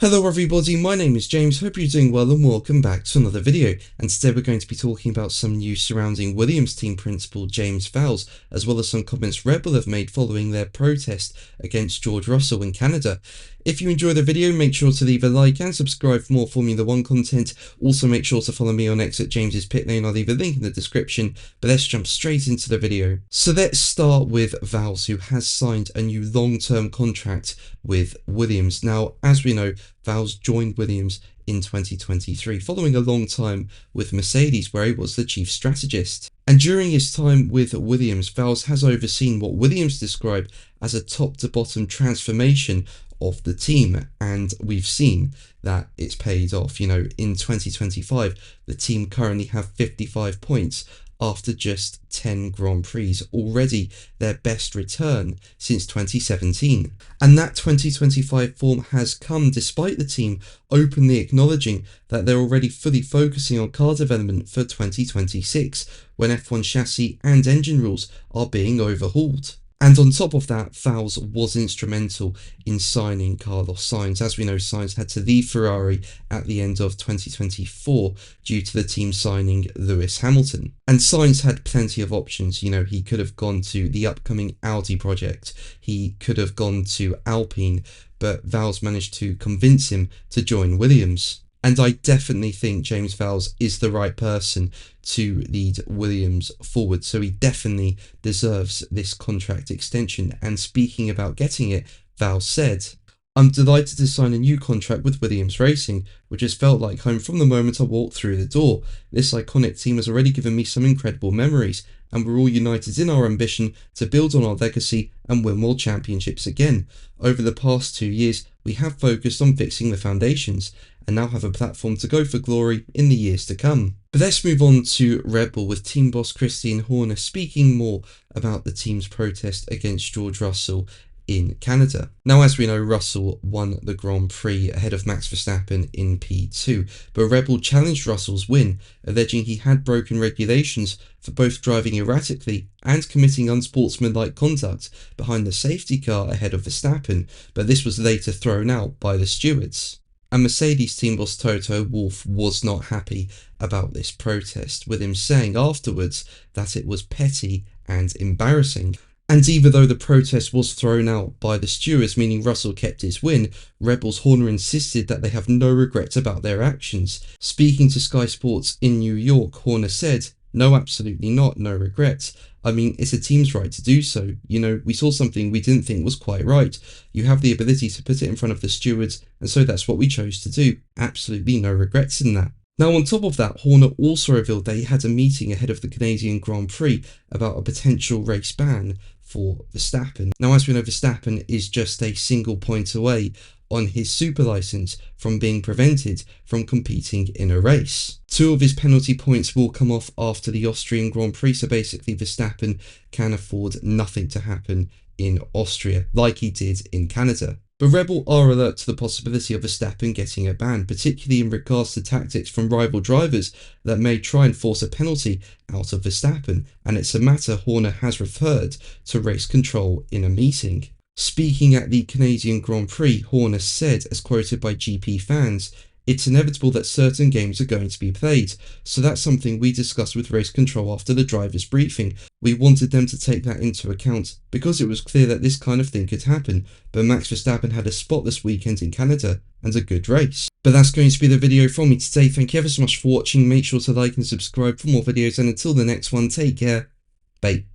Hello everybody, my name is James, hope you're doing well and welcome back to another video, and today we're going to be talking about some news surrounding Williams team principal James Vowles, as well as some comments Red Bull have made following their protest against George Russell in Canada. If you enjoy the video, make sure to leave a like and subscribe for more Formula 1 content. Also make sure to follow me on X at James's Pit Lane, I'll leave a link in the description, but let's jump straight into the video. So let's start with Vowles, who has signed a new long-term contract with Williams. Now, as we know, Vowles joined Williams in 2023, following a long time with Mercedes where he was the chief strategist. And during his time with Williams, Vowles has overseen what Williams described as a top-to-bottom transformation of the team, and we've seen that it's paid off. You know, in 2025, the team currently have 55 points after just 10 Grand Prix, already their best return since 2017. And that 2025 form has come despite the team openly acknowledging that they're already fully focusing on car development for 2026, when F1 chassis and engine rules are being overhauled. And on top of that, Vowles was instrumental in signing Carlos Sainz. As we know, Sainz had to leave Ferrari at the end of 2024 due to the team signing Lewis Hamilton. And Sainz had plenty of options. You know, he could have gone to the upcoming Audi project. He could have gone to Alpine, but Vowles managed to convince him to join Williams. And I definitely think James Vowles is the right person to lead Williams forward, so he definitely deserves this contract extension. And speaking about getting it, Vowles said, "I'm delighted to sign a new contract with Williams Racing, which has felt like home from the moment I walked through the door. This iconic team has already given me some incredible memories, and we're all united in our ambition to build on our legacy and win world championships again. Over the past 2 years, we have focused on fixing the foundations, and now have a platform to go for glory in the years to come." But let's move on to Red Bull, with team boss Christian Horner speaking more about the team's protest against George Russell in Canada. Now, as we know, Russell won the Grand Prix ahead of Max Verstappen in P2, but Red Bull challenged Russell's win, alleging he had broken regulations for both driving erratically and committing unsportsmanlike conduct behind the safety car ahead of Verstappen, but this was later thrown out by the stewards. And Mercedes team boss Toto Wolff was not happy about this protest, with him saying afterwards that it was petty and embarrassing. And even though the protest was thrown out by the stewards, meaning Russell kept his win, Red Bull's Horner insisted that they have no regrets about their actions. Speaking to Sky Sports in New York, Horner said, "No, absolutely not, no regrets. I mean, it's a team's right to do so. You know, we saw something we didn't think was quite right. You have the ability to put it in front of the stewards, and so that's what we chose to do. Absolutely no regrets in that." Now, on top of that, Horner also revealed that he had a meeting ahead of the Canadian Grand Prix about a potential race ban for Verstappen. Now, as we know, Verstappen is just a single point away on his super license from being prevented from competing in a race. 2 of his penalty points will come off after the Austrian Grand Prix, so basically Verstappen can afford nothing to happen in Austria like he did in Canada. But Red Bull are alert to the possibility of Verstappen getting a ban, particularly in regards to tactics from rival drivers that may try and force a penalty out of Verstappen, and it's a matter Horner has referred to race control in a meeting. Speaking at the Canadian Grand Prix, Horner said, as quoted by GP fans, "It's inevitable that certain games are going to be played, so that's something we discussed with race control after the drivers' briefing. We wanted them to take that into account because it was clear that this kind of thing could happen, but Max Verstappen had a spotless weekend in Canada and a good race." But that's going to be the video from me today. Thank you ever so much for watching. Make sure to like and subscribe for more videos, and until the next one, take care. Bye.